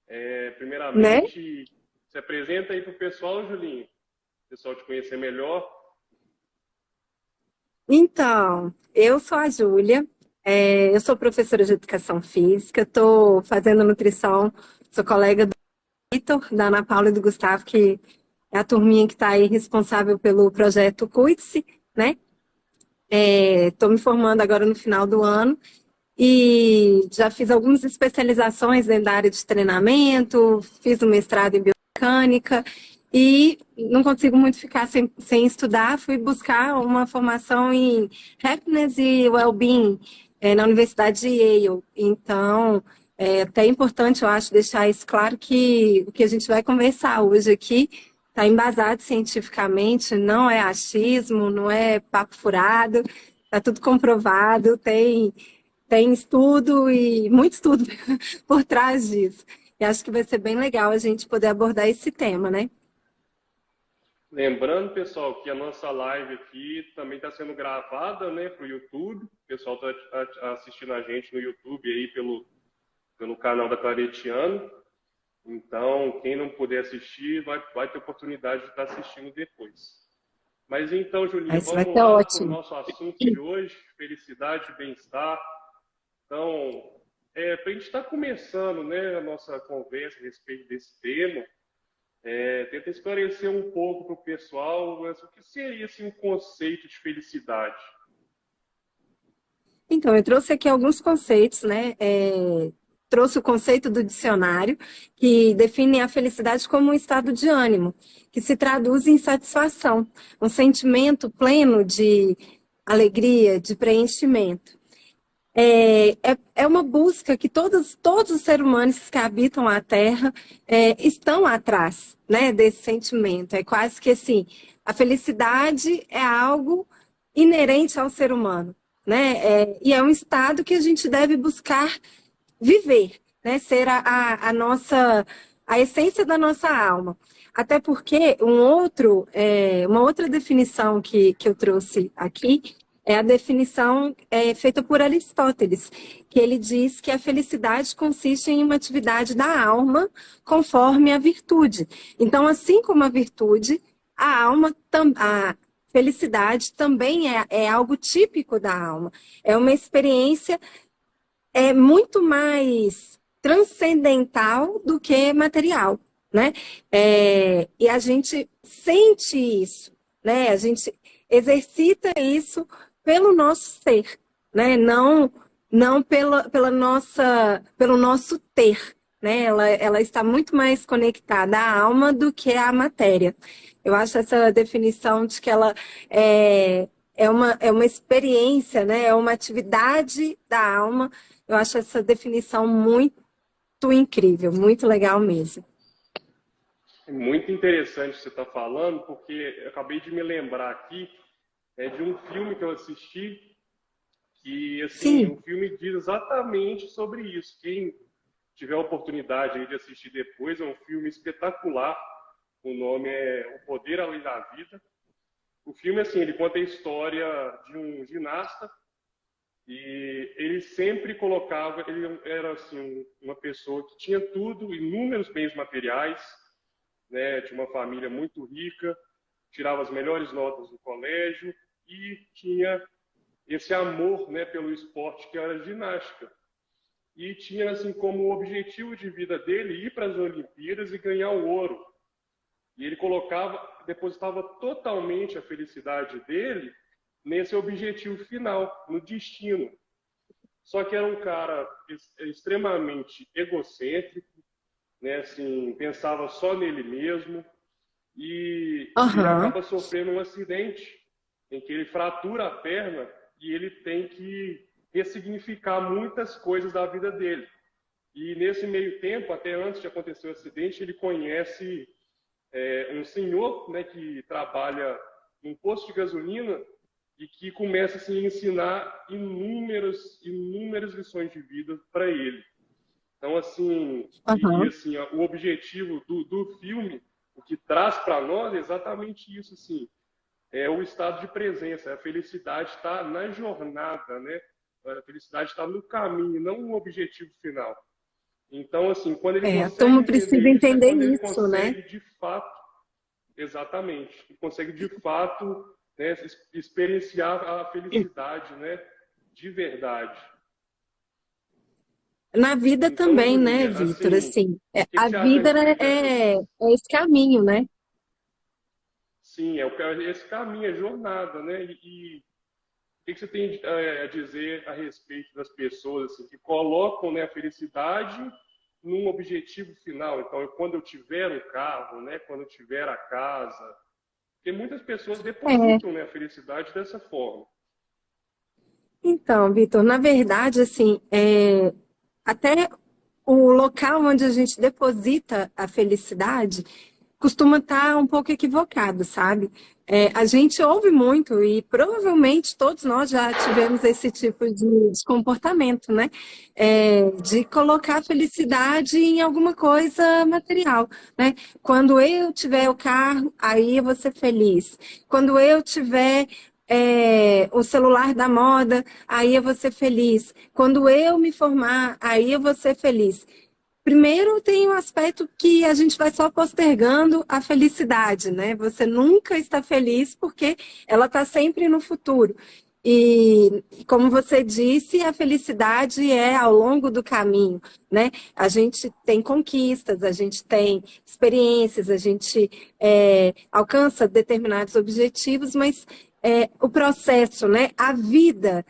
né? Primeiramente, se apresenta aí para o pessoal, Julinho, o pessoal te conhecer melhor. Então, eu sou a Júlia, eu sou professora de educação física, estou fazendo nutrição, sou colega do Vitor, da Ana Paula e do Gustavo, que é a turminha que está aí responsável pelo projeto Cuide-se, né? Estou me formando agora no final do ano e já fiz algumas especializações dentro da área de treinamento, fiz um mestrado em biomecânica e não consigo muito ficar sem estudar. Fui buscar uma formação em Happiness e Wellbeing na Universidade de Yale. Então, é até importante, eu acho, deixar isso claro que o que a gente vai conversar hoje aqui está embasado cientificamente, não é achismo, não é papo furado, está tudo comprovado, tem estudo e muito estudo por trás disso. E acho que vai ser bem legal a gente poder abordar esse tema, né? Lembrando, pessoal, que a nossa live aqui também está sendo gravada, né, para o YouTube. O pessoal está assistindo a gente no YouTube aí pelo canal da Claretiano. Então, quem não puder assistir, vai ter oportunidade de estar assistindo depois. Mas então, Julinha, Isso vai vamos ser lá para o ótimo. nosso assunto de hoje, felicidade e bem-estar. Então, para a gente estar começando, né, a nossa conversa a respeito desse tema, tenta esclarecer um pouco para o pessoal, mas o que seria assim, um conceito de felicidade? Então, eu trouxe aqui alguns conceitos, né? Trouxe o conceito do dicionário, que define a felicidade como um estado de ânimo, que se traduz em satisfação, um sentimento pleno de alegria, de preenchimento. É uma busca que todos os seres humanos que habitam a Terra estão atrás, né, desse sentimento. É quase que assim, a felicidade é algo inerente ao ser humano, né? E é um estado que a gente deve buscar viver, né? Ser a essência da nossa alma. Até porque uma outra definição que eu trouxe aqui é a definição feita por Aristóteles, que ele diz que a felicidade consiste em uma atividade da alma conforme a virtude. Então, assim como a virtude, a felicidade também é algo típico da alma. É uma experiência muito mais transcendental do que material, né? E a gente sente isso, né? A gente exercita isso pelo nosso ser, né? Não pelo nosso ter, né? Ela está muito mais conectada à alma do que à matéria. Eu acho essa definição de que ela é uma experiência, né? É uma atividade da alma. Eu acho essa definição muito incrível, muito legal mesmo. É muito interessante o que você está falando, porque eu acabei de me lembrar aqui de um filme que eu assisti, que assim, Sim, o filme diz exatamente sobre isso. Quem tiver a oportunidade aí de assistir depois, é um filme espetacular. O nome é O Poder Além da Vida. O filme, assim, ele conta a história de um ginasta e ele sempre colocava, ele era, assim, uma pessoa que tinha tudo, inúmeros bens materiais, né? Tinha uma família muito rica, tirava as melhores notas no colégio e tinha esse amor, né, pelo esporte que era a ginástica. E tinha, assim, como objetivo de vida dele ir para as Olimpíadas e ganhar o ouro. E ele depositava totalmente a felicidade dele nesse objetivo final, no destino. Só que era um cara extremamente egocêntrico, né? Assim, pensava só nele mesmo e ele aham, acaba sofrendo um acidente em que ele fratura a perna e ele tem que ressignificar muitas coisas da vida dele. E nesse meio tempo, até antes de acontecer o acidente, ele conhece um senhor, né, que trabalha num posto de gasolina e que começa assim, a ensinar inúmeras lições de vida para ele. Então, assim, aham. assim, o objetivo do filme, o que traz para nós é exatamente isso, assim, é o estado de presença, a felicidade está na jornada, né? A felicidade está no caminho, não no objetivo final. Então, assim, quando ele É, a consegue turma precisa entender isso, é entender quando ele isso, né? consegue de fato, exatamente, ele consegue de fato, né, experienciar a felicidade, né, de verdade. Na vida Então, também, né, Julia, Vitor? assim, o Assim, que que a você acha a vida respeito dessas? é esse caminho, né? Sim, esse caminho, é jornada, né? E o que que você tem a dizer a respeito das pessoas assim, que colocam, né, a felicidade num objetivo final? Então, quando eu tiver um carro, né, quando eu tiver a casa, porque muitas pessoas É. depositam, né, a felicidade dessa forma. Então, Vitor, na verdade, assim, até o local onde a gente deposita a felicidade costuma estar um pouco equivocado, sabe? A gente ouve muito e provavelmente todos nós já tivemos esse tipo de comportamento, né? De colocar a felicidade em alguma coisa material, né? Quando eu tiver o carro, aí eu vou ser feliz. Quando eu tiver o celular da moda, aí eu vou ser feliz. Quando eu me formar, aí eu vou ser feliz. Primeiro, tem um aspecto que a gente vai só postergando a felicidade, né? Você nunca está feliz porque ela está sempre no futuro. E, como você disse, a felicidade é ao longo do caminho, né? A gente tem conquistas, a gente tem experiências, a gente alcança determinados objetivos, mas o processo, né? A vida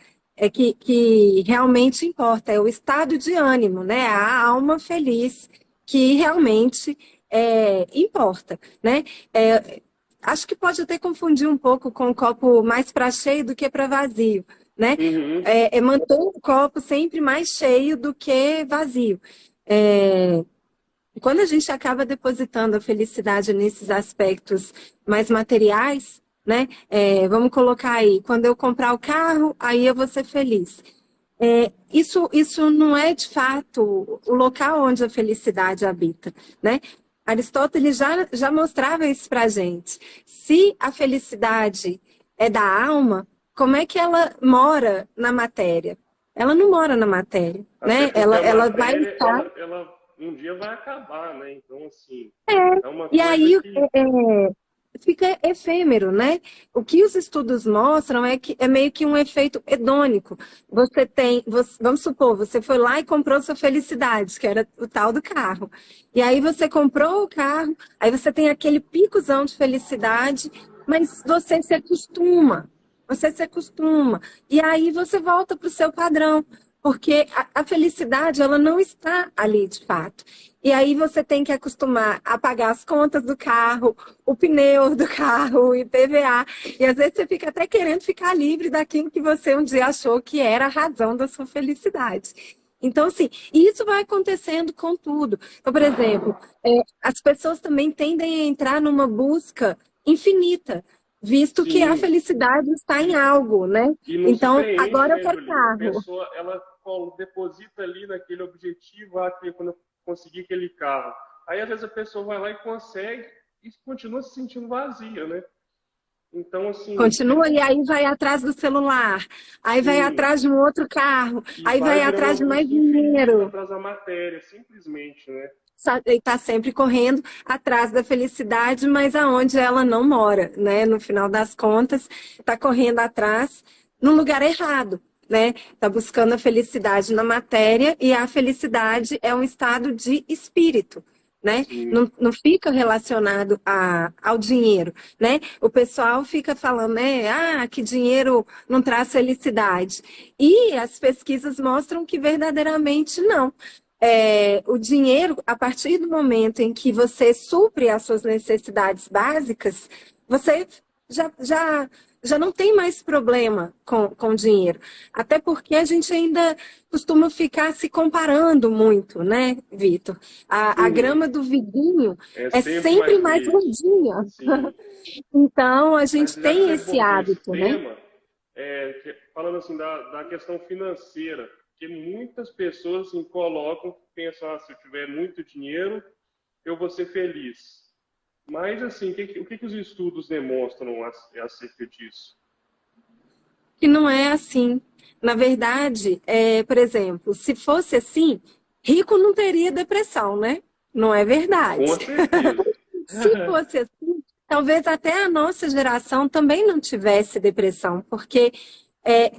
que realmente importa, é o estado de ânimo, né? A alma feliz que realmente importa, né? É, acho que pode até confundir um pouco com o copo mais para cheio do que para vazio, né? Uhum. Manter o copo sempre mais cheio do que vazio. É, quando a gente acaba depositando a felicidade nesses aspectos mais materiais, né? Vamos colocar aí, quando eu comprar o carro, aí eu vou ser feliz. Isso não é de fato o local onde a felicidade habita, né? Aristóteles já mostrava isso para a gente. Se a felicidade é da alma, como é que ela mora na matéria? Ela não mora na matéria, Até né? porque Ela, a ela vai matéria, estar. ela um dia vai acabar, né? Então, assim, É, é uma e coisa aí que, fica efêmero, né? O que os estudos mostram é que é meio que um efeito hedônico. Vamos supor, você foi lá e comprou sua felicidade, que era o tal do carro. E aí você comprou o carro, aí você tem aquele picozão de felicidade, mas você se acostuma. Você se acostuma. E aí você volta para o seu padrão. Porque a felicidade, ela não está ali de fato. E aí você tem que acostumar a pagar as contas do carro, o pneu do carro, o IPVA. E às vezes você fica até querendo ficar livre daquilo que você um dia achou que era a razão da sua felicidade. Então, assim, isso vai acontecendo com tudo. Então, por exemplo, as pessoas também tendem a entrar numa busca infinita, visto que a sim, felicidade está em algo, né? e não se Então, preenche, agora eu né, quero Julia? A carro. pessoa, ela deposita ali naquele objetivo, quando eu conseguir aquele carro. Aí, às vezes, a pessoa vai lá e consegue e continua se sentindo vazia, né? Então, assim, Continua e aí vai atrás do celular, aí vai sim, atrás de um outro carro, e aí vai vai virando atrás uma de mais busca infinita dinheiro. atrás da matéria, simplesmente, né? E está sempre correndo atrás da felicidade, mas aonde ela não mora, né? No final das contas, está correndo atrás no lugar errado, né? Está buscando a felicidade na matéria e a felicidade é um estado de espírito. Né? Sim, Não fica relacionado ao dinheiro, né? O pessoal fica falando, né? Ah, que dinheiro não traz felicidade. E as pesquisas mostram que verdadeiramente não. O dinheiro, a partir do momento em que você supre as suas necessidades básicas, você já, já, já não tem mais problema com dinheiro. Até porque a gente ainda costuma ficar se comparando muito, né, Vitor? A uhum. grama do vizinho É é sempre sempre mais mais verde, verdinha. sim. Então, a Mas gente já que tem você esse abordou esse hábito, né? tema, falando assim da questão financeira, que muitas pessoas assim, colocam, pensam, se eu tiver muito dinheiro, eu vou ser feliz. Mas assim, o que os estudos demonstram acerca disso? Que não é assim. Na verdade, por exemplo, se fosse assim, rico não teria depressão, né? Não é verdade. Com certeza. Se fosse assim, talvez até a nossa geração também não tivesse depressão, porque, é,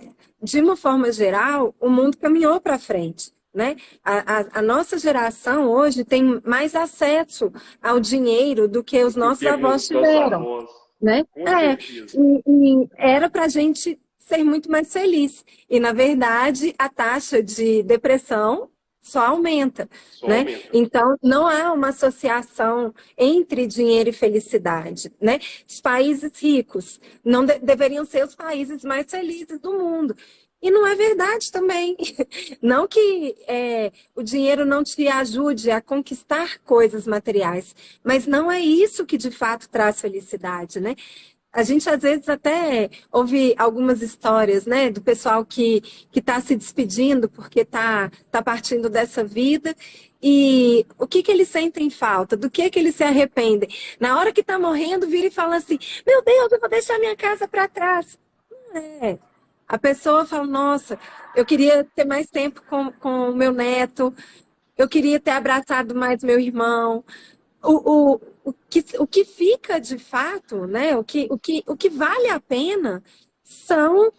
de uma forma geral, o mundo caminhou para frente. Né? A nossa geração hoje tem mais acesso ao dinheiro do que os Do nossos que avós nossos tiveram. avós. Né? Com certeza. E era para a gente ser muito mais feliz. E, na verdade, a taxa de depressão só aumenta, Só né? aumenta. Então, não há uma associação entre dinheiro e felicidade, né? Os países ricos não deveriam ser os países mais felizes do mundo. E não é verdade também. Não que o dinheiro não te ajude a conquistar coisas materiais, mas não é isso que de fato traz felicidade, né? A gente às vezes até ouve algumas histórias, né, do pessoal que está se despedindo porque tá partindo dessa vida e o que eles sentem falta, do que eles se arrependem. Na hora que está morrendo, vira e fala assim: meu Deus, eu vou deixar minha casa para trás. Não é. A pessoa fala: nossa, eu queria ter mais tempo com o meu neto, eu queria ter abraçado mais meu irmão. O que fica de fato, né? O que vale a pena são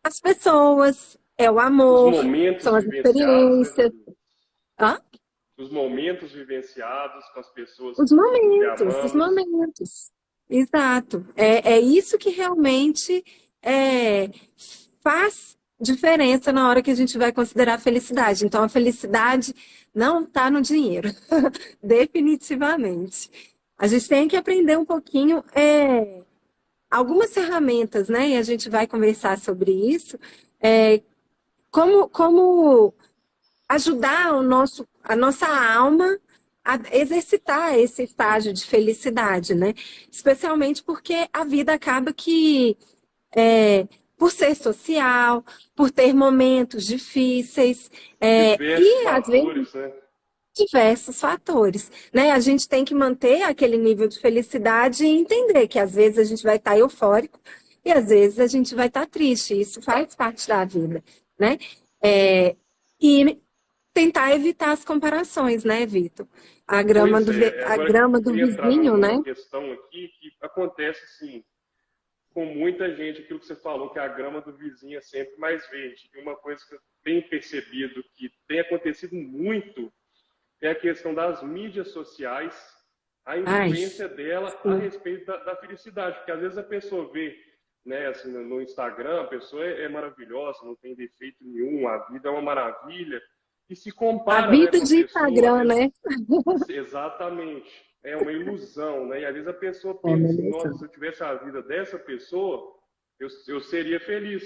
as pessoas, é o Os amor, momentos são as vivenciados, né, experiências. Julinho? Hã? Os momentos vivenciados com as pessoas Os amamos. momentos. Exato. É isso que realmente é, faz diferença na hora que a gente vai considerar a felicidade. Então, a felicidade não está no dinheiro, definitivamente. A gente tem que aprender um pouquinho, algumas ferramentas, né? E a gente vai conversar sobre isso. É, como ajudar a nossa alma a exercitar esse estágio de felicidade, né? Especialmente porque a vida acaba que, por ser social, por ter momentos difíceis, Diversos e às vezes fatores, né? diversos fatores, né? A gente tem que manter aquele nível de felicidade e entender que às vezes a gente vai estar eufórico e às vezes a gente vai estar triste. Isso faz parte da vida, né? E tentar evitar as comparações, né, Vitor? Pois é. A Agora grama eu do queria entrar vizinho, numa né? questão aqui que acontece assim com muita gente, aquilo que você falou, que a grama do vizinho é sempre mais verde. E uma coisa que eu tenho percebido que tem acontecido muito é a questão das mídias sociais, a Ai, influência dela a sim. respeito da felicidade. Porque às vezes a pessoa vê, né, assim, no Instagram, a pessoa é maravilhosa, não tem defeito nenhum, a vida é uma maravilha, e se A compara, né, vida com a de pessoa, às Instagram, vezes, né? exatamente, é uma ilusão, né? E às vezes a pessoa É, pensa assim: nossa, beleza. se eu tivesse a vida dessa pessoa, eu seria feliz.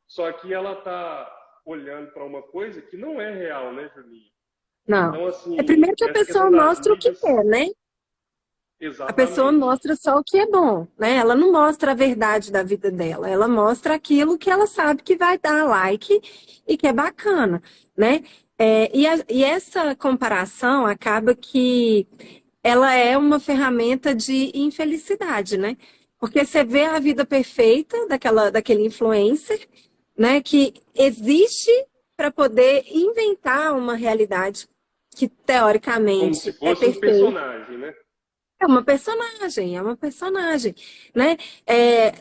Só que ela está olhando para uma coisa que não é real, né, Julinho? Não. Então, É assim, primeiro que a essa pessoa questão das mostra o que mídias, quer, né? A pessoa exatamente, mostra só o que é bom, né? Ela não mostra a verdade da vida dela, ela mostra aquilo que ela sabe que vai dar like e que é bacana, né? E essa comparação acaba que ela é uma ferramenta de infelicidade, né? Porque você vê a vida perfeita daquele influencer, né? Que existe para poder inventar uma realidade que como se teoricamente é fosse um perfeita. personagem, né? É uma personagem, né?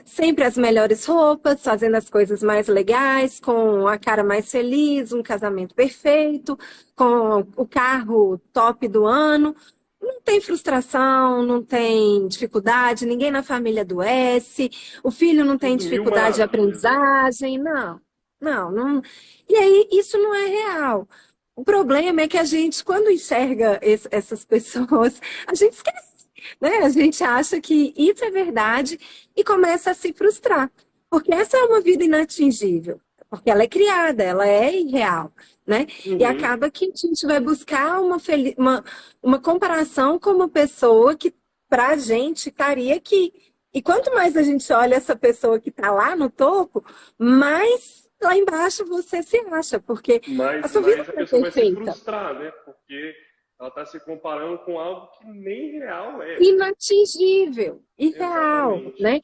Sempre as melhores roupas, fazendo as coisas mais legais, com a cara mais feliz, um casamento perfeito, com o carro top do ano. Não tem frustração, não tem dificuldade, ninguém na família adoece, o filho não tem Tudo mil dificuldade de maravilhas, né? aprendizagem, não. E aí, isso não é real. O problema é que a gente, quando enxerga essas pessoas, a gente esquece, né? A gente acha que isso é verdade e começa a se frustrar, porque essa é uma vida inatingível, porque ela é criada, ela é irreal, né? E Uhum. acaba que a gente vai buscar uma comparação com uma pessoa que, para a gente, estaria aqui. E quanto mais a gente olha essa pessoa que está lá no topo, mais lá embaixo você se acha, porque a sua vida Mas a não é pessoa vai se perfeita. frustrar, né? Porque ela está se comparando com algo que nem real é. Inatingível, irreal, Exatamente. né?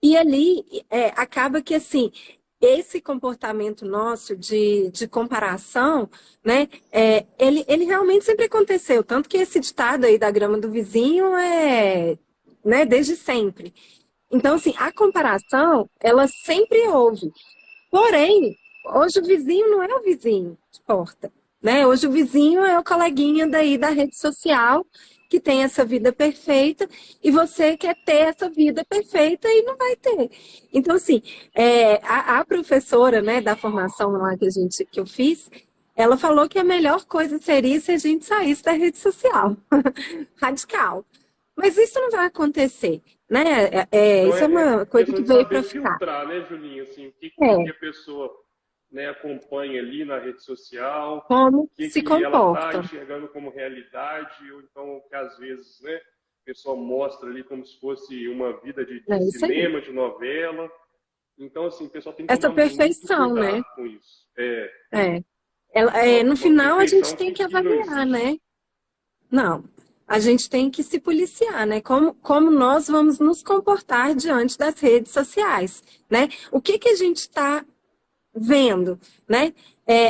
E ali acaba que assim, esse comportamento nosso de comparação, né, ele realmente sempre aconteceu. Tanto que esse ditado aí da grama do vizinho é, né, desde sempre. Então, assim, a comparação, ela sempre houve. Porém, hoje o vizinho não é o vizinho de porta, né? Hoje o vizinho é o coleguinha daí da rede social que tem essa vida perfeita e você quer ter essa vida perfeita e não vai ter. Então, assim, a professora, né, da formação lá que eu fiz, ela falou que a melhor coisa seria se a gente saísse da rede social. Radical. Mas isso não vai acontecer, né? Então Isso é uma é coisa questão que de veio saber para ficar. filtrar, né, Julinho? Assim, o que É, a pessoa, né, acompanha ali na rede social, como o que, se que ela está comportam. enxergando como realidade, ou então que às vezes, né, a pessoa mostra ali como se fosse uma vida de É isso aí. cinema, de novela. Então, assim, o pessoal tem que Essa tomar muito perfeição, cuidado né? com isso. É É. No uma final, a gente perfeição tem que que não avaliar, existe. né? Não. A gente tem que se policiar, né? Como nós vamos nos comportar diante das redes sociais, né? O que que a gente está vendo, né?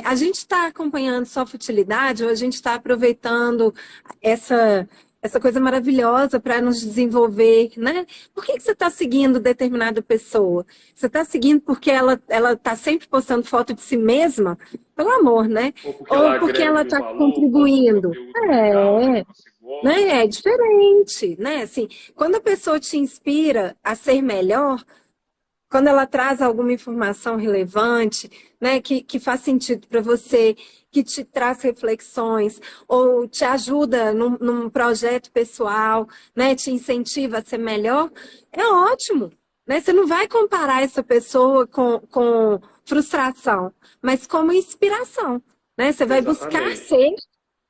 A gente está acompanhando só futilidade ou a gente está aproveitando essa, essa coisa maravilhosa para nos desenvolver, né? Por que que você está seguindo determinada pessoa? Você está seguindo porque ela está sempre postando foto de si mesma? Pelo amor, né? Ou porque ela Ou porque agrega ela algum está valor, posta um contribuindo? conteúdo legal, né, que você Né? gosta. É diferente, né? Assim, quando a pessoa te inspira a ser melhor, quando ela traz alguma informação relevante, né, que faz sentido para você, que te traz reflexões, ou te ajuda num projeto pessoal, né, te incentiva a ser melhor, é ótimo. Né? Você não vai comparar essa pessoa com frustração, mas como inspiração. Né? Você vai buscar Exatamente. ser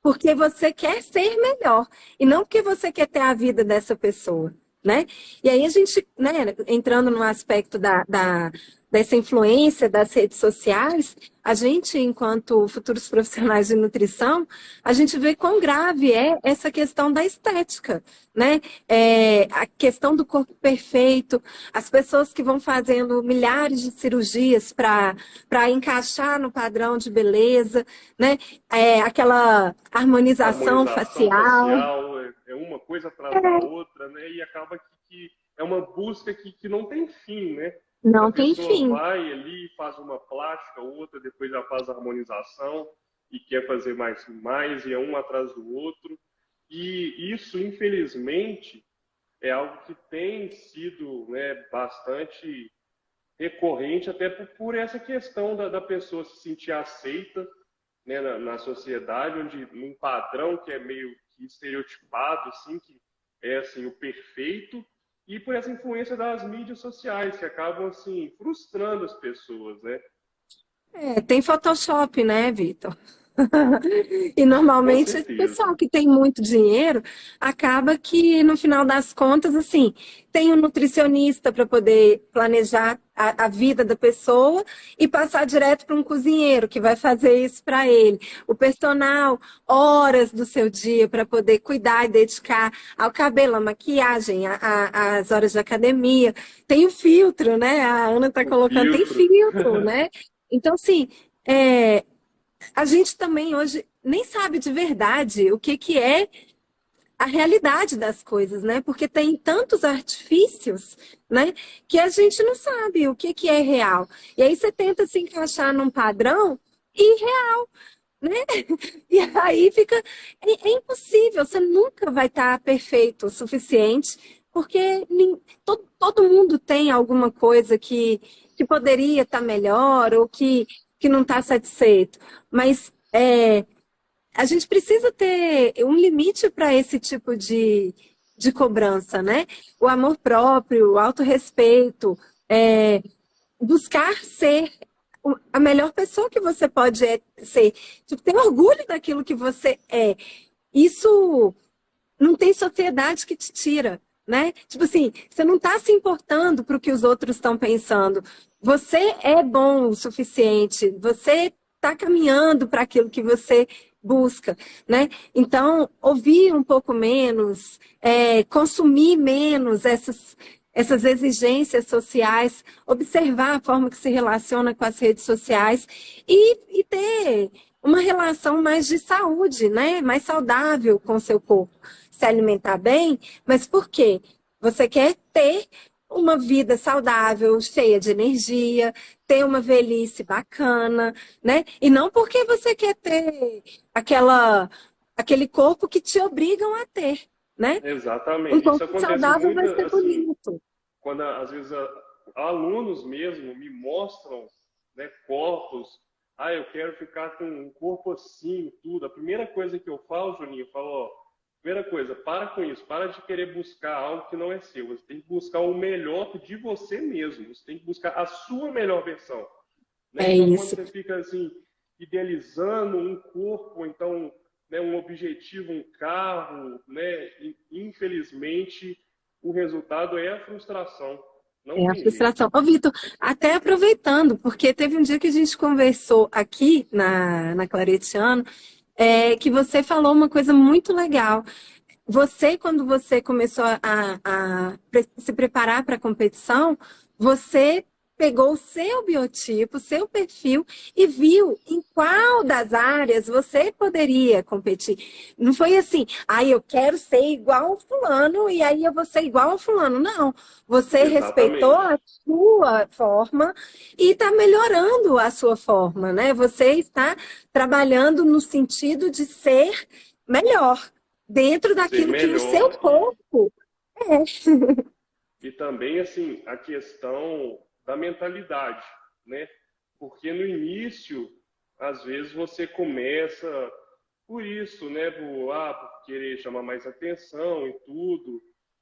porque você quer ser melhor e não porque você quer ter a vida dessa pessoa, né? E aí a gente, né, entrando no aspecto dessa influência das redes sociais, a gente, enquanto futuros profissionais de nutrição, a gente vê quão grave é essa questão da estética, né? A questão do corpo perfeito, as pessoas que vão fazendo milhares de cirurgias para encaixar no padrão de beleza, né? Aquela harmonização Harmonização facial. facial é uma coisa atrás da outra, né? E acaba que é uma busca que não tem fim, né? A Não tem pessoa fim. vai ali, faz uma plástica, outra, depois já faz a harmonização e quer fazer mais, e é um atrás do outro. E isso, infelizmente, é algo que tem sido, né, bastante recorrente, até por essa questão da pessoa se sentir aceita, né, na sociedade, onde num padrão que é meio que estereotipado, assim, que é assim o perfeito, e por essa influência das mídias sociais que acabam assim frustrando as pessoas, né? Tem Photoshop, né, Vitor? E Com normalmente esse certeza. pessoal que tem muito dinheiro acaba que, no final das contas, assim, tem um nutricionista para poder planejar a vida da pessoa e passar direto para um cozinheiro que vai fazer isso para ele. O personal, horas do seu dia para poder cuidar e dedicar ao cabelo, à maquiagem, às horas de academia. Tem o filtro, né? A Ana está O colocando, tem filtro. filtro, né? Então, assim, é, a gente também hoje nem sabe de verdade o que, que é a realidade das coisas, né? Porque tem tantos artifícios, né? Que a gente não sabe o que, que é real. E aí você tenta se encaixar num padrão irreal, né? E aí fica. É impossível, você nunca vai estar perfeito o suficiente, porque todo mundo tem alguma coisa que poderia estar melhor ou que não está satisfeito. Mas a gente precisa ter um limite para esse tipo de cobrança, né? O amor próprio, o autorrespeito, é, buscar ser a melhor pessoa que você pode ser. Tipo, ter orgulho daquilo que você é. Isso não tem sociedade que te tira, né? Tipo assim, você não está se importando para o que os outros estão pensando. Você é bom o suficiente, você está caminhando para aquilo que você busca, né? Então, ouvir um pouco menos, consumir menos essas exigências sociais, observar a forma que se relaciona com as redes sociais e ter uma relação mais de saúde, né? Mais saudável com o seu corpo. Se alimentar bem, mas por quê? Você quer ter uma vida saudável, cheia de energia, ter uma velhice bacana, né? E não porque você quer ter aquele corpo que te obrigam a ter, né? Um Exatamente. Isso corpo acontece saudável muito, vai ser assim, bonito. quando às vezes alunos mesmo me mostram, né, corpos. Ah, eu quero ficar com um corpo assim, tudo. A primeira coisa que eu falo, Juninho, eu falo, ó, primeira coisa, para com isso, para de querer buscar algo que não é seu. Você tem que buscar o melhor de você mesmo. Você tem que buscar a sua melhor versão, né? É Então, quando isso. você fica assim idealizando um corpo, ou então, né, um objetivo, um carro, né, infelizmente o resultado é a frustração. Não É a tem jeito. frustração. Ô, Vitor, até aproveitando, porque teve um dia que a gente conversou aqui na Claretiano, que você falou uma coisa muito legal. Você, quando você começou a se preparar para a competição, você pegou o seu biotipo, o seu perfil e viu em qual das áreas você poderia competir. Não foi assim, eu quero ser igual ao fulano e aí eu vou ser igual ao fulano. Não, você respeitou Exatamente. a sua forma e está melhorando a sua forma, né? Você está trabalhando no sentido de ser melhor dentro Ser daquilo que o seu melhor corpo é. e também assim a questão da mentalidade, né? Porque no início, às vezes você começa por isso, né? Por querer chamar mais atenção e tudo.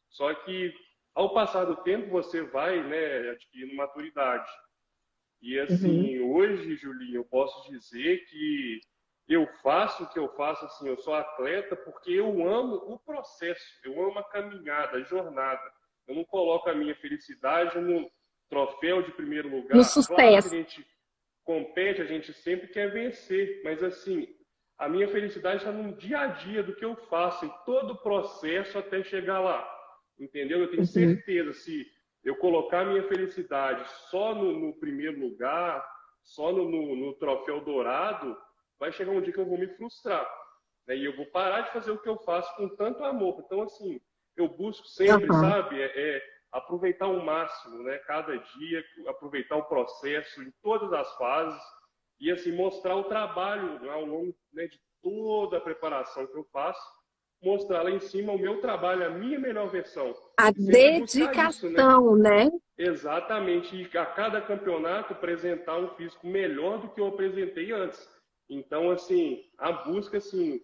Só que ao passar do tempo você vai, né, adquirindo maturidade. E Uhum. assim, hoje, Julinho, eu posso dizer que eu faço o que eu faço, assim, eu sou atleta porque eu amo o processo, eu amo a caminhada, a jornada. Eu não coloco a minha felicidade no troféu de primeiro No lugar. Claro que a sucesso. gente compete, a gente sempre quer vencer, mas assim, a minha felicidade está no dia a dia do que eu faço, em todo o processo até chegar lá. Entendeu? Eu tenho Uhum. certeza, se eu colocar a minha felicidade só no primeiro lugar, só no troféu dourado, vai chegar um dia que eu vou me frustrar, né? E eu vou parar de fazer o que eu faço com tanto amor. Então, assim, eu busco sempre, Uhum. sabe, aproveitar o máximo, né? Cada dia, aproveitar o processo em todas as fases e, assim, mostrar o trabalho ao longo, né, de toda a preparação que eu faço, mostrar lá em cima o meu trabalho, a minha melhor versão. A E sempre buscar isso, né? dedicação, né? Exatamente, e a cada campeonato apresentar um físico melhor do que eu apresentei antes. Então, assim, a busca, assim,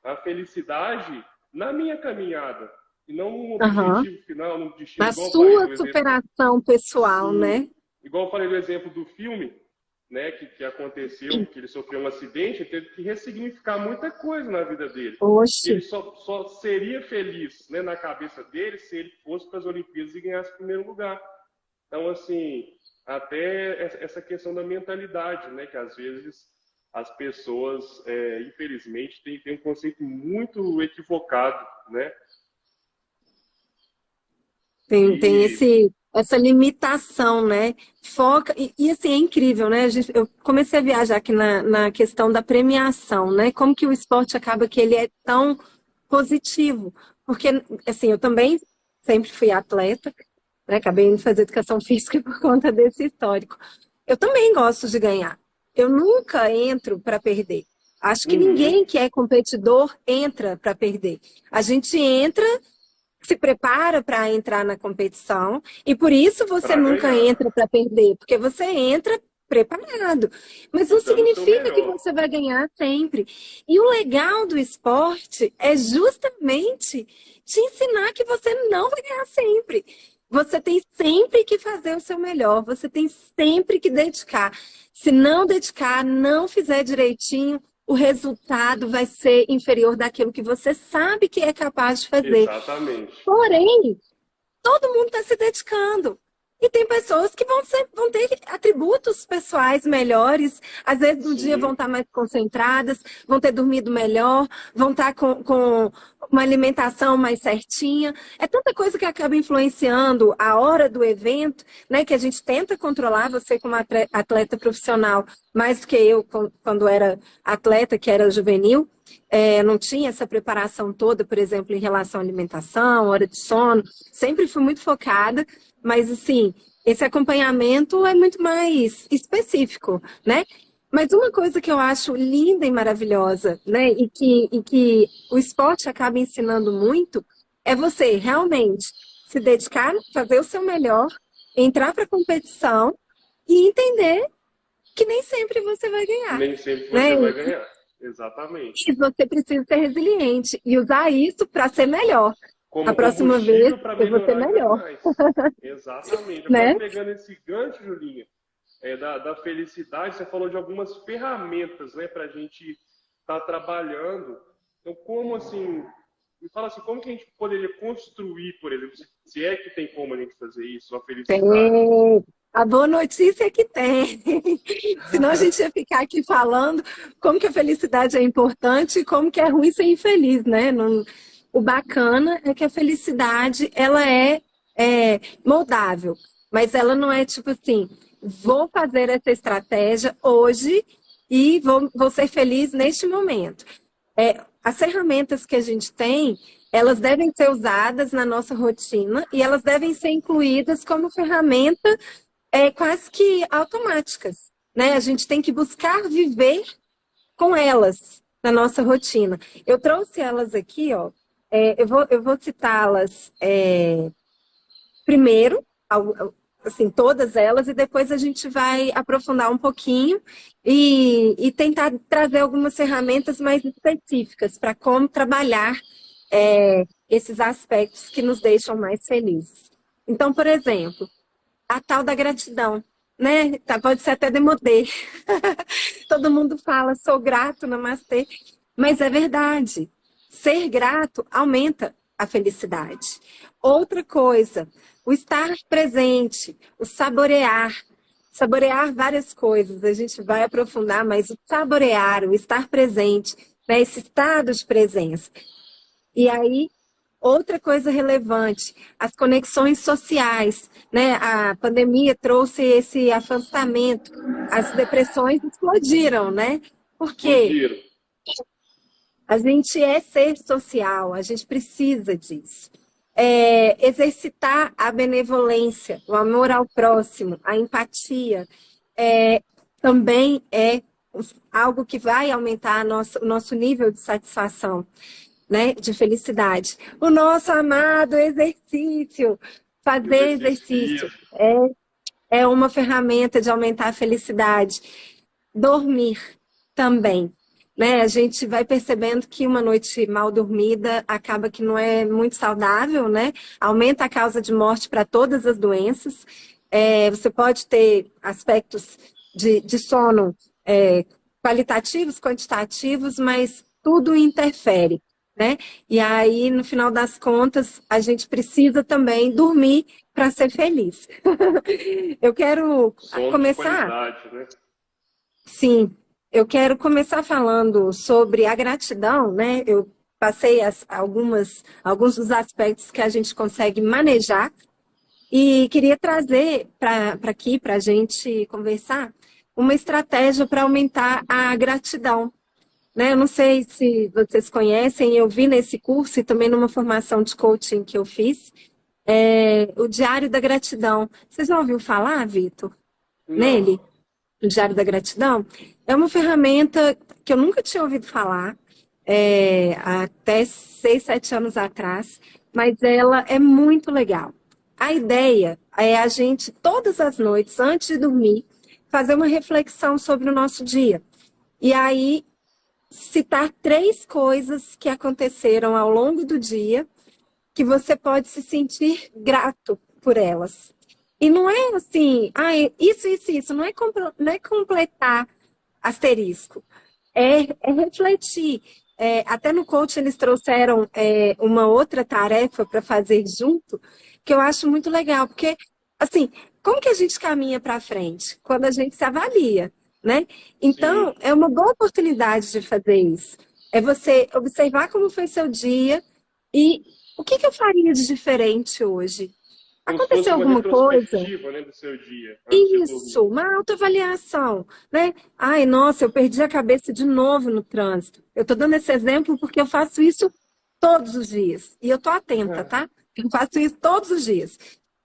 a felicidade na minha caminhada, e não num Uhum. objetivo final, num destino, Na igual eu falei sua do exemplo, superação pessoal, sim, né? igual eu falei do exemplo do filme, né, que aconteceu, que ele sofreu um acidente, ele teve que ressignificar muita coisa na vida dele. Oxe. Ele só seria feliz, né, na cabeça dele se ele fosse para as Olimpíadas e ganhasse o primeiro lugar. Então, assim, até essa questão da mentalidade, né, que às vezes as pessoas, infelizmente, têm um conceito muito equivocado, né? Tem E essa limitação, né? Foca, e assim, é incrível, né? Eu comecei a viajar aqui na questão da premiação, né? Como que o esporte acaba que ele é tão positivo. Porque, assim, eu também sempre fui atleta, né? Acabei indo fazer educação física por conta desse histórico. Eu também gosto de ganhar. Eu nunca entro para perder. Acho que uhum, ninguém que é competidor entra para perder. A gente entra, se prepara para entrar na competição e por isso você para nunca ganhar entra para perder, porque você entra preparado. Mas e não dando o seu significa que melhor. você vai ganhar sempre. E o legal do esporte é justamente te ensinar que você não vai ganhar sempre. Você tem sempre que fazer o seu melhor, você tem sempre que dedicar. Se não dedicar, não fizer direitinho, o resultado vai ser inferior daquilo que você sabe que é capaz de fazer. Exatamente. Porém, todo mundo está se dedicando. E tem pessoas que vão ter atributos pessoais melhores, às vezes no dia vão Sim, estar mais concentradas, vão ter dormido melhor, vão estar com uma alimentação mais certinha. É tanta coisa que acaba influenciando a hora do evento, né? Que a gente tenta controlar, você como atleta profissional, mais do que eu quando era atleta, que era juvenil. Não tinha essa preparação toda, por exemplo, em relação à alimentação, hora de sono. Sempre fui muito focada, mas assim, esse acompanhamento é muito mais específico, né? Mas uma coisa que eu acho linda e maravilhosa, né, e que o esporte acaba ensinando muito, é você realmente se dedicar, fazer o seu melhor, entrar para a competição e entender que nem sempre você vai ganhar, nem sempre você né? vai ganhar. Exatamente. E você precisa ser resiliente e usar isso para ser melhor. A Como próxima vez combustível para eu vou ser melhorar ainda melhor, mais. Exatamente. Agora, né? pegando esse gancho, Julinha, da felicidade, você falou de algumas ferramentas, né, para a gente estar trabalhando. Então, como assim, me fala assim, como que a gente poderia construir, por exemplo, se é que tem como a gente fazer isso, a felicidade? Tem. A boa notícia é que tem. Senão a gente ia ficar aqui falando como que a felicidade é importante e como que é ruim ser infeliz, né? O bacana é que a felicidade, ela é moldável, mas ela não é tipo assim, vou fazer essa estratégia hoje e vou ser feliz neste momento. As ferramentas que a gente tem, elas devem ser usadas na nossa rotina e elas devem ser incluídas como ferramenta quase que automáticas, né? A gente tem que buscar viver com elas na nossa rotina. Eu trouxe elas aqui, ó. Eu vou citá-las primeiro, assim, todas elas, e depois a gente vai aprofundar um pouquinho e tentar trazer algumas ferramentas mais específicas para como trabalhar esses aspectos que nos deixam mais felizes. Então, por exemplo, a tal da gratidão, né? Pode ser até demodê. Todo mundo fala, sou grato, namastê. Mas é verdade. Ser grato aumenta a felicidade. Outra coisa, o estar presente, o saborear. Saborear várias coisas, a gente vai aprofundar, mas o saborear, o estar presente, né? Esse estado de presença. E aí, outra coisa relevante, as conexões sociais, né? A pandemia trouxe esse afastamento, as depressões explodiram, né? Porque Explodiram. a gente é ser social, a gente precisa disso. Exercitar a benevolência, o amor ao próximo, a empatia, também é algo que vai aumentar o nosso nível de satisfação, né, de felicidade. O nosso amado exercício, fazer Exercício exercício físico. é uma ferramenta de aumentar a felicidade. Dormir também, né? A gente vai percebendo que uma noite mal dormida acaba que não é muito saudável, né? Aumenta a causa de morte para todas as doenças. Você pode ter aspectos de sono qualitativos, quantitativos, mas tudo interfere, né? E aí, no final das contas, a gente precisa também dormir para ser feliz. Eu quero Sono de começar, qualidade, né? sim, eu quero começar falando sobre a gratidão, né? Eu passei alguns dos aspectos que a gente consegue manejar e queria trazer para aqui, para a gente conversar, uma estratégia para aumentar a gratidão, né? Eu não sei se vocês conhecem, eu vi nesse curso e também numa formação de coaching que eu fiz, o Diário da Gratidão. Você já ouviu falar, Vitor, Não. nele? O Diário da Gratidão? É uma ferramenta que eu nunca tinha ouvido falar, até 6, 7 anos atrás, mas ela é muito legal. A ideia é a gente, todas as noites, antes de dormir, fazer uma reflexão sobre o nosso dia. E aí, citar 3 coisas que aconteceram ao longo do dia que você pode se sentir grato por elas. E não é assim, isso, não é completar asterisco, é refletir. Até no coach eles trouxeram uma outra tarefa para fazer junto, que eu acho muito legal, porque, assim, como que a gente caminha para frente? Quando a gente se avalia, né? Sim. Então, é uma boa oportunidade de fazer isso. É você observar como foi seu dia e o que que eu faria de diferente hoje? Como se Aconteceu fosse uma alguma coisa? retrospectiva, né, do seu dia, antes de Isso, dormir. uma autoavaliação, né? Ai, nossa, eu perdi a cabeça de novo no trânsito. Eu estou dando esse exemplo porque eu faço isso todos os dias. E eu estou atenta, tá? Eu faço isso todos os dias.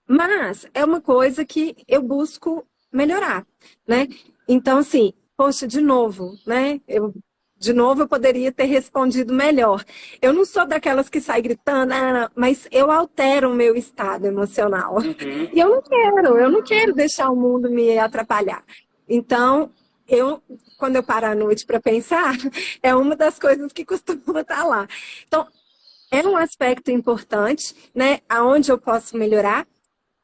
Mas é uma coisa que eu busco melhorar, né? Então, assim, poxa, de novo, né? De novo, eu poderia ter respondido melhor. Eu não sou daquelas que sai gritando, mas eu altero o meu estado emocional. Uhum. E eu não quero deixar o mundo me atrapalhar. Então, eu, quando eu paro à noite para pensar, é uma das coisas que costuma estar lá. Então, é um aspecto importante, né? Aonde eu posso melhorar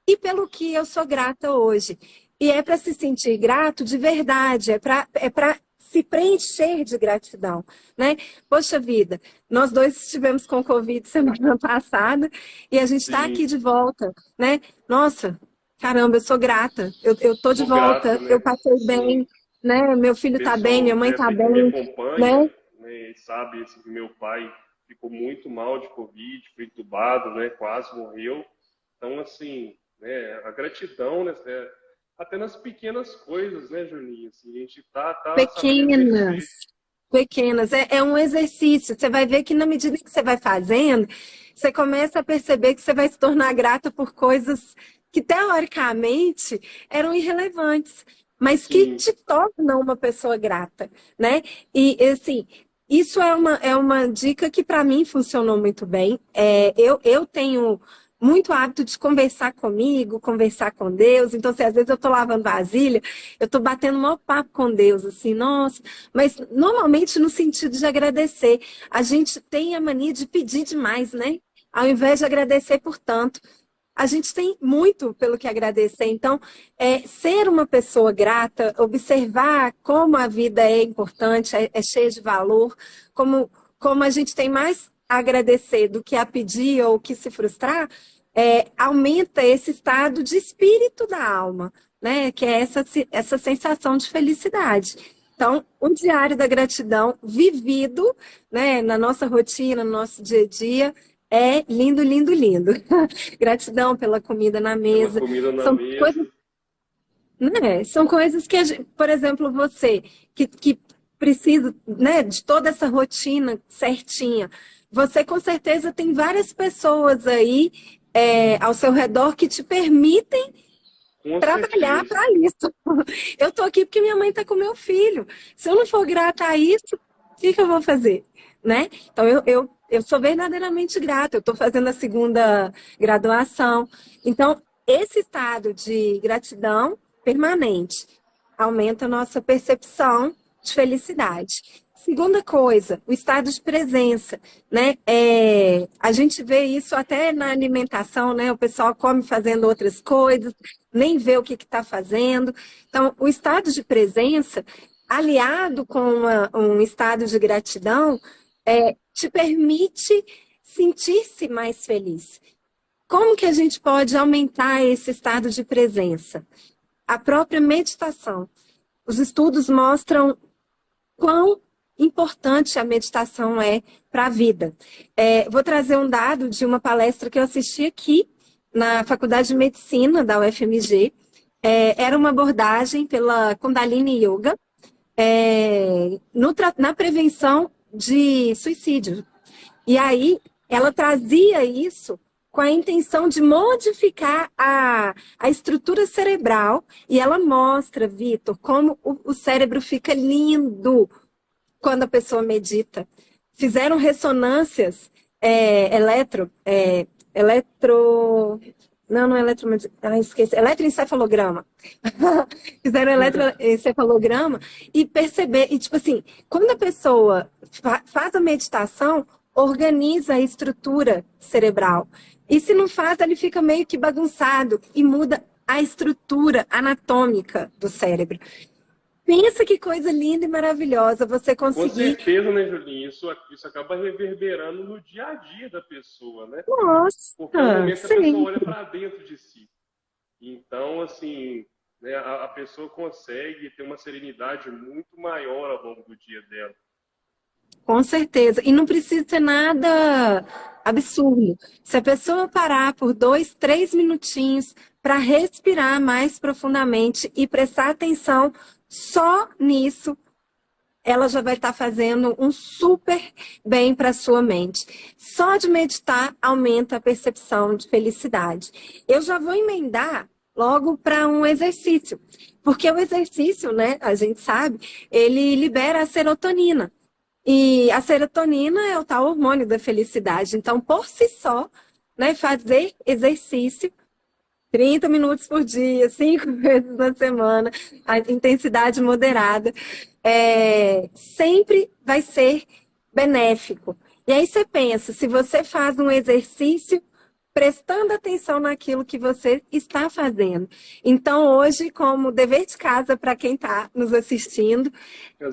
e pelo que eu sou grata hoje. E é para se sentir grato de verdade, é para se preencher de gratidão, né? Poxa vida, nós dois estivemos com Covid semana passada e a gente está Sim. aqui de volta, né? Nossa, caramba, eu sou grata, eu tô de Sou grato, volta, eu né? passei Sim. bem, né? Meu O filho tá bem, minha pessoal mãe tá que me bem, acompanha, né? né, sabe assim, que meu pai ficou muito mal de Covid, foi entubado, né, quase morreu. Então, assim, né, a gratidão, né, até nas pequenas coisas, né, Juninho? Assim, a gente tá sabendo Pequenas, exercer. pequenas. É um exercício. Você vai ver que na medida que você vai fazendo, você começa a perceber que você vai se tornar grata por coisas que teoricamente eram irrelevantes, mas que Sim, te tornam uma pessoa grata, né? E assim, isso é uma dica que para mim funcionou muito bem. Eu tenho muito hábito de conversar comigo, conversar com Deus. Então, assim, às vezes eu estou lavando vasilha, eu estou batendo um maior papo com Deus, assim, nossa, mas normalmente no sentido de agradecer. A gente tem a mania de pedir demais, né? Ao invés de agradecer por tanto. A gente tem muito pelo que agradecer. Então, ser uma pessoa grata, observar como a vida é importante, é cheia de valor, como a gente tem mais a agradecer do que a pedir ou que se frustrar, aumenta esse estado de espírito da alma, né? Que é essa sensação de felicidade. Então, o diário da gratidão vivido, né, na nossa rotina, no nosso dia a dia, é lindo, lindo, lindo. Gratidão pela comida na pela mesa. comida na São coisas, mesa. né? São coisas que, por exemplo, você que precisa, né, de toda essa rotina certinha, você com certeza tem várias pessoas aí ao seu redor que te permitem Com trabalhar certeza. para isso. Eu estou aqui porque minha mãe está com meu filho. Se eu não for grata a isso, o que eu vou fazer? Né? Então, eu sou verdadeiramente grata. Eu estou fazendo a segunda graduação. Então, esse estado de gratidão permanente aumenta a nossa percepção de felicidade. Segunda coisa, o estado de presença, né? A gente vê isso até na alimentação, né? O pessoal come fazendo outras coisas, nem vê o que está fazendo. Então, o estado de presença, aliado com um estado de gratidão, te permite sentir-se mais feliz. Como que a gente pode aumentar esse estado de presença? A própria meditação. Os estudos mostram quão importante a meditação é para a vida. Vou trazer um dado de uma palestra que eu assisti aqui na Faculdade de Medicina da UFMG. Era uma abordagem pela Kundalini Yoga na prevenção de suicídio. E aí ela trazia isso com a intenção de modificar a estrutura cerebral e ela mostra, Vitor, como o cérebro fica lindo quando a pessoa medita. Fizeram ressonâncias eletro. Não é esqueci. Eletroencefalograma. Fizeram eletroencefalograma e perceber. E, tipo assim, quando a pessoa faz a meditação, organiza a estrutura cerebral. E se não faz, ele fica meio que bagunçado e muda a estrutura anatômica do cérebro. Pensa que coisa linda e maravilhosa você Com conseguir. certeza, né, Julinho? Isso acaba reverberando no dia a dia da pessoa, né? Porque é o Nossa, momento que a pessoa sim. olha para dentro de si. Então, assim, né, a pessoa consegue ter uma serenidade muito maior ao longo do dia dela. Com certeza. E não precisa ser nada absurdo. Se a pessoa parar por 2, 3 minutinhos para respirar mais profundamente e prestar atenção só nisso, ela já vai estar fazendo um super bem para a sua mente. Só de meditar aumenta a percepção de felicidade. Eu já vou emendar logo para um exercício, porque o exercício, né, a gente sabe, ele libera a serotonina. E a serotonina é o tal hormônio da felicidade. Então, por si só, né, fazer exercício 30 minutos por dia, 5 vezes na semana, a intensidade moderada, sempre vai ser benéfico. E aí você pensa, se você faz um exercício prestando atenção naquilo que você está fazendo. Então, hoje, como dever de casa para quem está nos assistindo,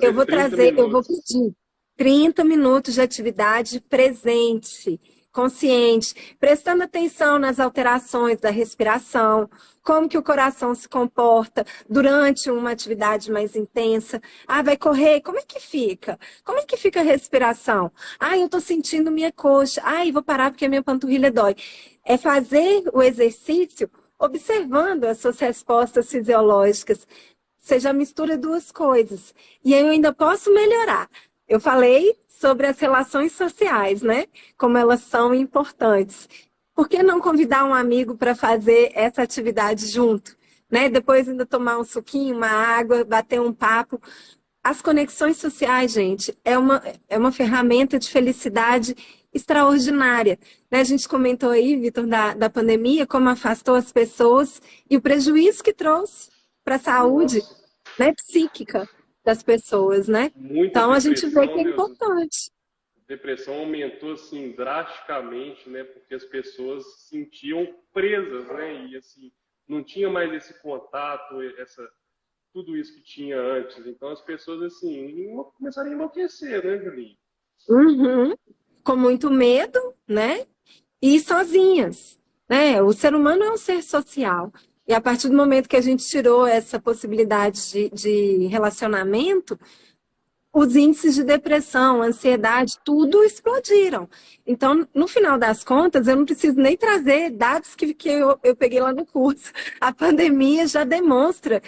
eu vou trazer, eu vou pedir 30 minutos de atividade presente, consciente, prestando atenção nas alterações da respiração, como que o coração se comporta durante uma atividade mais intensa. Ah, vai correr, como é que fica? Como é que fica a respiração? Ah, eu estou sentindo minha coxa. Ah, vou parar porque a minha panturrilha dói. É fazer o exercício observando as suas respostas fisiológicas. Seja a mistura duas coisas. E aí eu ainda posso melhorar. Eu falei sobre as relações sociais, né? Como elas são importantes. Por que não convidar um amigo para fazer essa atividade junto? Né? Depois ainda tomar um suquinho, uma água, bater um papo. As conexões sociais, gente, é uma ferramenta de felicidade extraordinária. Né? A gente comentou aí, Vitor, da pandemia, como afastou as pessoas e o prejuízo que trouxe para a saúde, né, psíquica das pessoas, né? Então a gente vê que é importante. A depressão aumentou assim drasticamente, né? Porque as pessoas se sentiam presas, né? E assim não tinha mais esse contato, tudo isso que tinha antes. Então as pessoas assim começaram a enlouquecer, né, Julinha? Uhum. Com muito medo, né? E sozinhas, né? O ser humano é um ser social. E a partir do momento que a gente tirou essa possibilidade de relacionamento, os índices de depressão, ansiedade, tudo explodiram. Então, no final das contas, eu não preciso nem trazer dados que eu peguei lá no curso. A pandemia já demonstra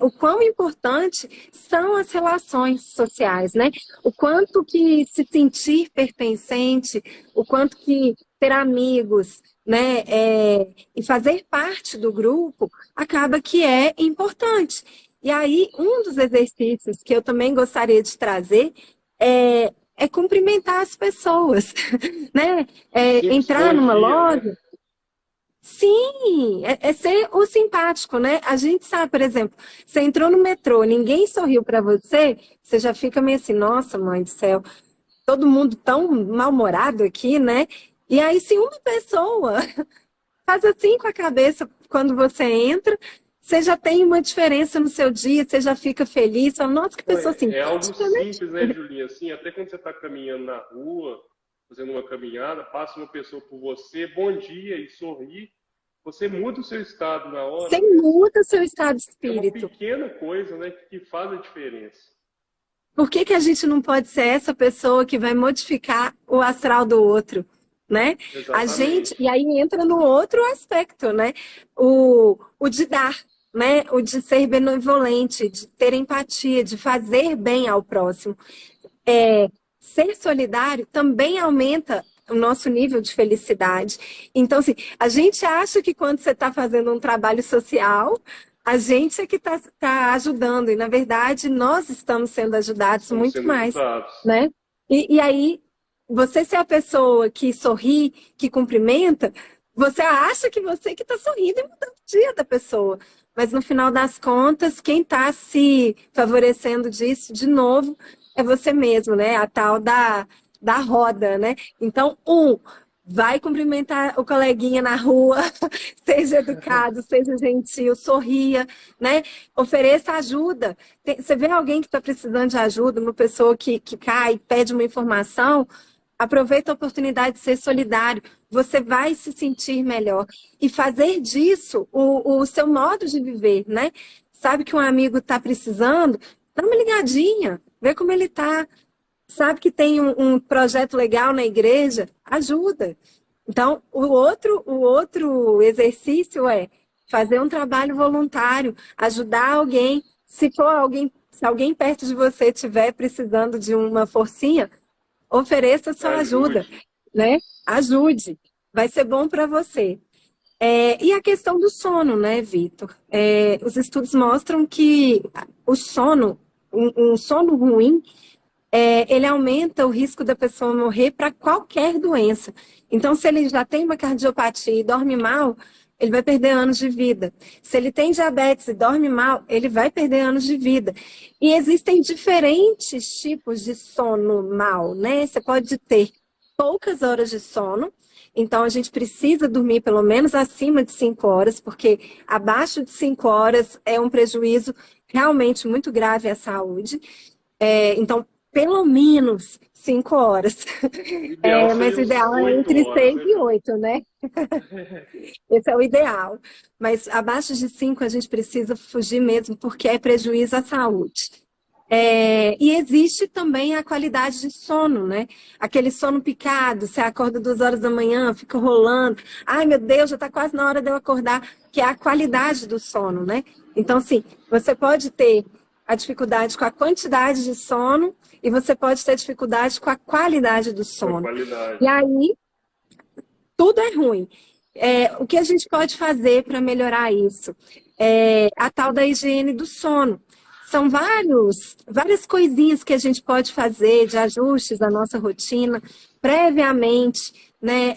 o quão importante são as relações sociais, né? O quanto que se sentir pertencente, o quanto que ter amigos, né, e fazer parte do grupo, acaba que é importante. E aí, um dos exercícios que eu também gostaria de trazer é cumprimentar as pessoas, né? Entrar numa loja. Né? Sim, é ser o simpático, né? A gente sabe, por exemplo, você entrou no metrô, ninguém sorriu para você, você já fica meio assim, nossa, mãe do céu, todo mundo tão mal-humorado aqui, né? E aí, se uma pessoa faz assim com a cabeça quando você entra, você já tem uma diferença no seu dia, você já fica feliz, fala, nossa, que pessoa simpática. É algo simples, né, Julinha? Assim, até quando você está caminhando na rua, fazendo uma caminhada, passa uma pessoa por você, bom dia, e sorri, você muda o seu estado na hora. Você muda o seu estado de espírito. É uma pequena coisa, né, que faz a diferença. Por que a gente não pode ser essa pessoa que vai modificar o astral do outro? Né? A gente, e aí entra no outro aspecto, né? O de dar, né? O de ser benevolente, de ter empatia, de fazer bem ao próximo. Ser solidário também aumenta o nosso nível de felicidade. Então, assim, a gente acha que quando você está fazendo um trabalho social, a gente é que está ajudando, e na verdade nós estamos sendo ajudados muito mais, né? E aí, você ser a pessoa que sorri, que cumprimenta, você acha que você que está sorrindo e mudando o dia da pessoa. Mas no final das contas, quem está se favorecendo disso, de novo, é você mesmo, né? A tal da roda, né? Então, vai cumprimentar o coleguinha na rua, seja educado, seja gentil, sorria, né? Ofereça ajuda. Você vê alguém que está precisando de ajuda, uma pessoa que cai, pede uma informação, Aproveita a oportunidade de ser solidário. Você vai se sentir melhor. E fazer disso o seu modo de viver, né? Sabe que um amigo está precisando? Dá uma ligadinha, vê como ele está. Sabe que tem um projeto legal na igreja? Ajuda. Então, o outro exercício é fazer um trabalho voluntário, ajudar alguém. Se alguém perto de você estiver precisando de uma forcinha, ofereça sua ajuda, né? Ajude. Vai ser bom para você. E a questão do sono, né, Vitor? Os estudos mostram que o sono, um sono ruim, ele aumenta o risco da pessoa morrer para qualquer doença. Então, se ele já tem uma cardiopatia e dorme mal, ele vai perder anos de vida. Se ele tem diabetes e dorme mal, ele vai perder anos de vida. E existem diferentes tipos de sono mal, né? Você pode ter poucas horas de sono, então a gente precisa dormir pelo menos acima de 5 horas, porque abaixo de 5 horas é um prejuízo realmente muito grave à saúde. Então, pelo menos 5 horas. Mas o ideal é entre 6 e 8, né? Esse é o ideal. Mas abaixo de 5 a gente precisa fugir mesmo, porque é prejuízo à saúde. E existe também a qualidade de sono, né? Aquele sono picado, você acorda 2 horas da manhã, fica rolando. Ai, meu Deus, já está quase na hora de eu acordar, que é a qualidade do sono, né? Então, assim, você pode ter a dificuldade com a quantidade de sono e você pode ter dificuldade com a qualidade do sono. E aí, tudo é ruim. O que a gente pode fazer para melhorar isso? A tal da higiene do sono. São várias coisinhas que a gente pode fazer de ajustes à nossa rotina previamente, né,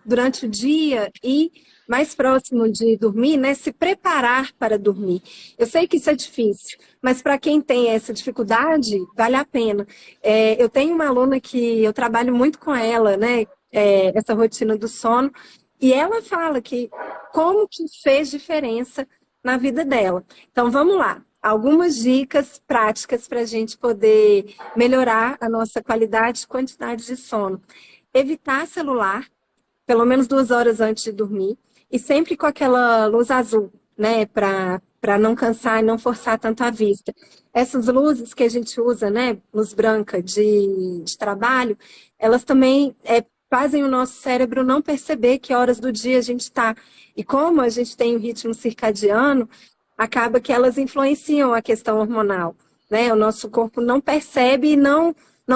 durante o dia e mais próximo de dormir, né, se preparar para dormir. Eu sei que isso é difícil, mas para quem tem essa dificuldade, vale a pena. Eu tenho uma aluna que eu trabalho muito com ela, né, essa rotina do sono, e ela fala que como que fez diferença na vida dela. Então, vamos lá. Algumas dicas práticas para a gente poder melhorar a nossa qualidade e quantidade de sono. Evitar celular, pelo menos 2 horas antes de dormir, e sempre com aquela luz azul, né, para não cansar e não forçar tanto a vista. Essas luzes que a gente usa, né, luz branca de trabalho, elas também fazem o nosso cérebro não perceber que horas do dia a gente está. E como a gente tem o ritmo circadiano, acaba que elas influenciam a questão hormonal, né? O nosso corpo não percebe e não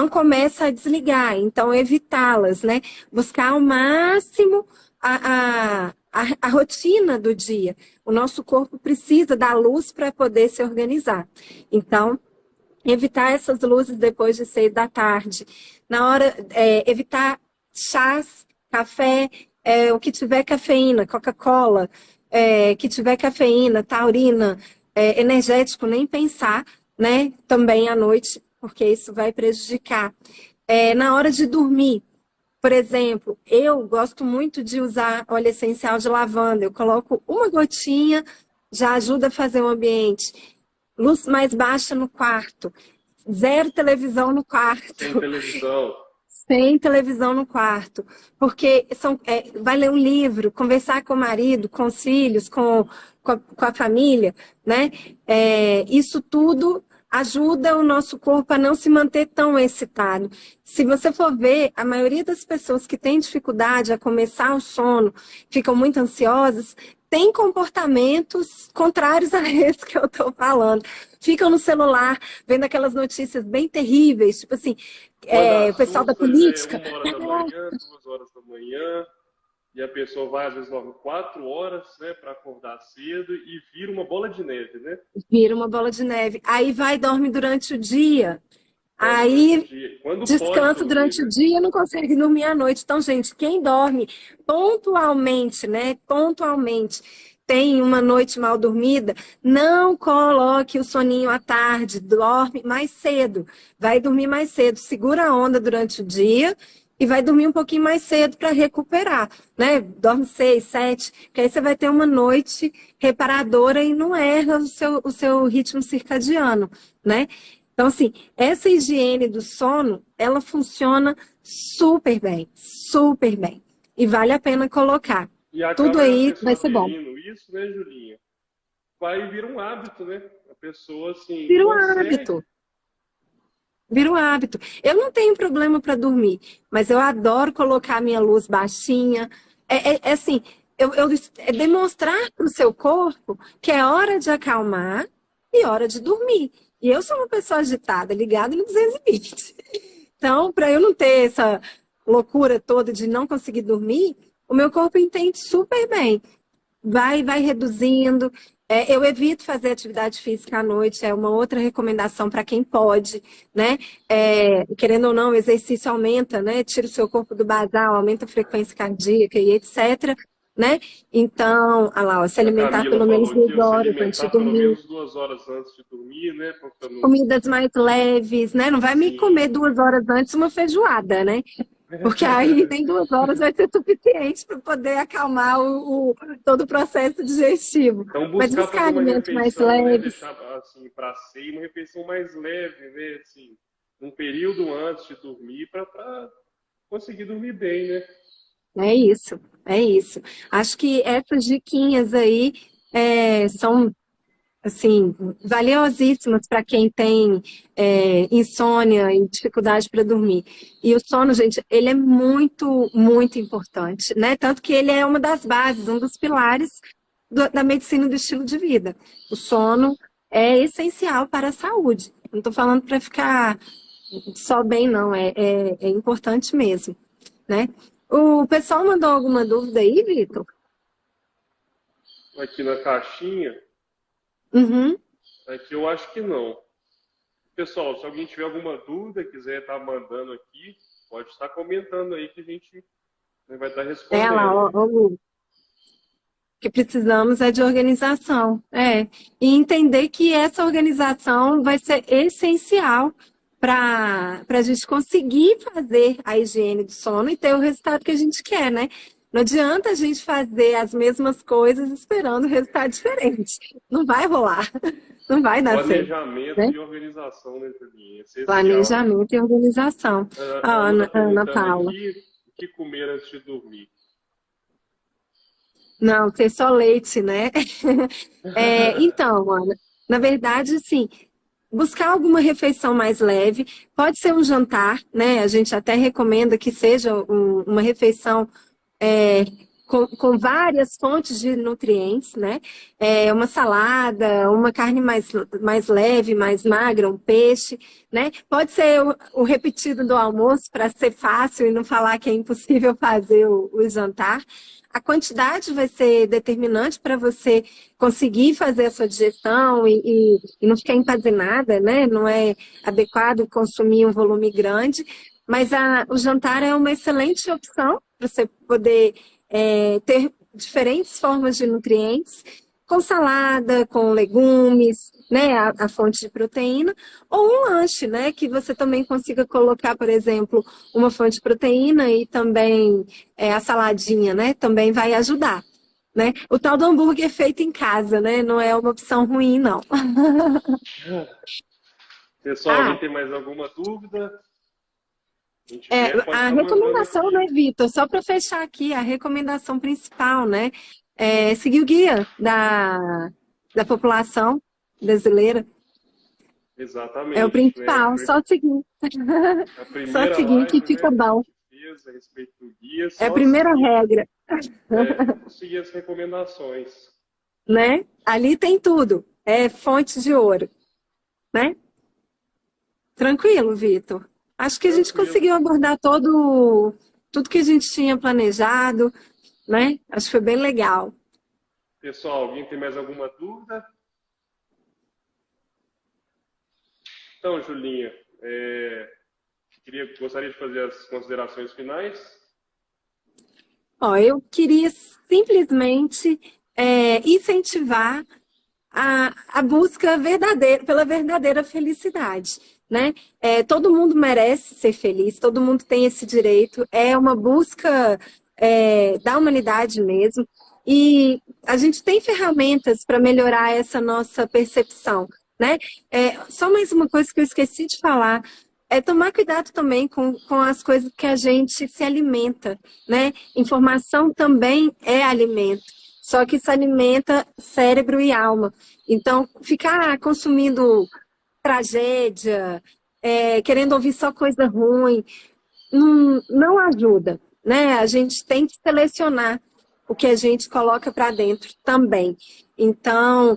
começa a desligar. Então, evitá-las, né? Buscar ao máximo a rotina do dia. O nosso corpo precisa da luz para poder se organizar. Então, evitar essas luzes depois de 6 da tarde. Na hora, evitar chás, café, o que tiver cafeína, Coca-Cola, que tiver cafeína, taurina, energético, nem pensar, né? Também à noite, porque isso vai prejudicar. Na hora de dormir, por exemplo, eu gosto muito de usar óleo essencial de lavanda. Eu coloco uma gotinha, já ajuda a fazer o ambiente. Luz mais baixa no quarto. 0 televisão no quarto. Sem televisão. Sem televisão no quarto, porque vai ler um livro, conversar com o marido, com os filhos, com a família, né? Isso tudo ajuda o nosso corpo a não se manter tão excitado. Se você for ver, a maioria das pessoas que têm dificuldade a começar o sono, ficam muito ansiosas, tem comportamentos contrários a esse que eu estou falando. Ficam no celular, vendo aquelas notícias bem terríveis, tipo assim, o pessoal da política. 1 hora da manhã, 2 horas da manhã, e a pessoa vai, às vezes, dorme 4 horas, né, para acordar cedo, e vira uma bola de neve, né? Vira uma bola de neve. Aí vai e dorme durante o dia. Aí descansa durante o dia e não consegue dormir à noite. Então, gente, quem dorme pontualmente, né? Pontualmente, tem uma noite mal dormida, não coloque o soninho à tarde, dorme mais cedo. Vai dormir mais cedo, segura a onda durante o dia e vai dormir um pouquinho mais cedo para recuperar, né? Dorme 6, 7, que aí você vai ter uma noite reparadora e não erra o seu ritmo circadiano, né? Então, assim, essa higiene do sono, ela funciona super bem, super bem. E vale a pena colocar. E Tudo acaba a aí vai pessoa ser bom. aderindo isso, né, Julinha? Vai vir um hábito, né? A pessoa, assim, Vira um consegue. hábito. Vira um hábito. Eu não tenho problema para dormir, mas eu adoro colocar a minha luz baixinha. É assim, é demonstrar para o seu corpo que é hora de acalmar e hora de dormir. E eu sou uma pessoa agitada, ligada no 220. Então, para eu não ter essa loucura toda de não conseguir dormir, o meu corpo entende super bem. Vai reduzindo. Eu evito fazer atividade física à noite, é uma outra recomendação para quem pode, né? Querendo ou não, o exercício aumenta, né? Tira o seu corpo do basal, aumenta a frequência cardíaca e etc. Né? Então, olha lá, ó, se A alimentar Camila pelo menos falou que 2 ia se horas antes de alimentar pelo dormir, menos 2 horas antes de dormir, né? Porque não... comidas mais leves, né? Não vai me Sim. comer 2 horas antes uma feijoada, né? Porque aí nem 2 horas vai ser suficiente para poder acalmar todo o processo digestivo. Então, Mas buscar buscar fazer uma alimentos mais refeição, né? leves, Deixar, assim, para ceia, uma refeição mais leve, né? Assim, um período antes de dormir, para conseguir dormir bem, né? é isso, é isso. Acho que essas diquinhas aí são assim, valiosíssimas para quem tem insônia e dificuldade para dormir. E o sono, gente, ele é muito, muito importante, né? Tanto que ele é uma das bases, um dos pilares da medicina do estilo de vida. O sono é essencial para a saúde. Não estou falando para ficar só bem, não. É importante mesmo, né? O pessoal mandou alguma dúvida aí, Vitor? Aqui na caixinha, Uhum. aqui eu acho que não. Pessoal, se alguém tiver alguma dúvida, quiser estar mandando aqui, pode estar comentando aí que a gente vai estar É lá, respondendo. ó, Lu. O que precisamos é de organização. E entender que essa organização vai ser essencial para a gente conseguir fazer a higiene do sono e ter o resultado que a gente quer, né? Não adianta a gente fazer as mesmas coisas esperando resultado diferente. Não vai rolar, não vai dar certo, Planejamento né? e organização, né, Julinha? Essencial. Planejamento e organização. A A Ana está Ana perguntando Paula. aqui o que comer antes de dormir. Não, ter só leite, né? Então, Ana, na verdade, assim, buscar alguma refeição mais leve, pode ser um jantar, né? A gente até recomenda que seja uma refeição é, com várias fontes de nutrientes, né? Uma salada, uma carne mais leve, mais magra, um peixe, né? Pode ser o repetido do almoço para ser fácil e não falar que é impossível fazer o jantar. A quantidade vai ser determinante para você conseguir fazer a sua digestão e não ficar empazinada, né? Não é adequado consumir um volume grande, mas o jantar é uma excelente opção para você poder ter diferentes formas de nutrientes, com salada, com legumes, né, a fonte de proteína, ou um lanche, né, que você também consiga colocar, por exemplo, uma fonte de proteína e também a saladinha, né, também vai ajudar. Né? O tal do hambúrguer feito em casa, né? Não é uma opção ruim, não. Pessoal, alguém tem mais alguma dúvida? Quem tiver, pode A estar mandando recomendação, né, aqui. Vitor? Só para fechar aqui, a recomendação principal, né? É seguir o guia da população brasileira. É o Exatamente. principal, só seguir. A Só primeira seguir que live, fica né, que a bom. gente fez a respeito do guia, É a só primeira seguir, regra, seguir as recomendações. né? Ali tem tudo. É fonte de ouro, né? Tranquilo, Vitor. Acho que a gente Tranquilo. conseguiu abordar tudo que a gente tinha planejado, né? Acho que foi bem legal. Pessoal, alguém tem mais alguma dúvida? Então, Julinha, gostaria de fazer as considerações finais. Ó, eu queria simplesmente incentivar a busca verdadeira, pela verdadeira felicidade, né? Todo mundo merece ser feliz, todo mundo tem esse direito, é uma busca da humanidade mesmo, e a gente tem ferramentas para melhorar essa nossa percepção, né? Só mais uma coisa que eu esqueci de falar. É tomar cuidado também com as coisas que a gente se alimenta, né? Informação também é alimento, só que isso alimenta cérebro e alma. Então, ficar consumindo tragédia, querendo ouvir só coisa ruim, não ajuda, né? A gente tem que selecionar o que a gente coloca para dentro também. Então,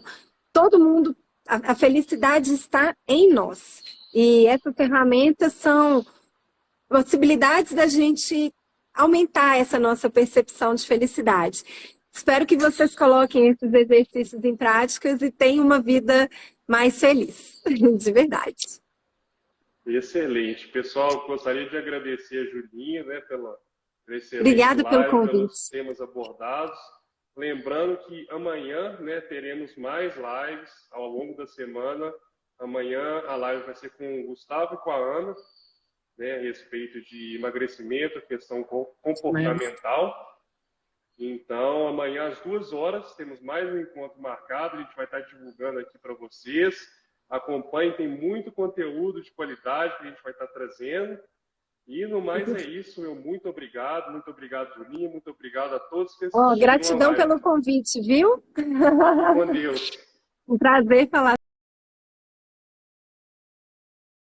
todo mundo, a felicidade está em nós. E essas ferramentas são possibilidades da gente aumentar essa nossa percepção de felicidade. Espero que vocês coloquem esses exercícios em práticas e tenham uma vida mais feliz, de verdade. Excelente. Pessoal, gostaria de agradecer a Julinha, né, pela excelente Obrigada pelo live, pelos convite. temas abordados. Lembrando que amanhã, né, teremos mais lives ao longo da semana. Amanhã a live vai ser com o Gustavo e com a Ana, né, a respeito de emagrecimento, questão comportamental. Então, amanhã às 2 horas temos mais um encontro marcado. A gente vai estar divulgando aqui para vocês. Acompanhem, tem muito conteúdo de qualidade que a gente vai estar trazendo. E no mais é isso, meu muito obrigado, Julinha, muito obrigado a todos que assistiram a Gratidão live. pelo convite, viu? Com Deus. Um prazer falar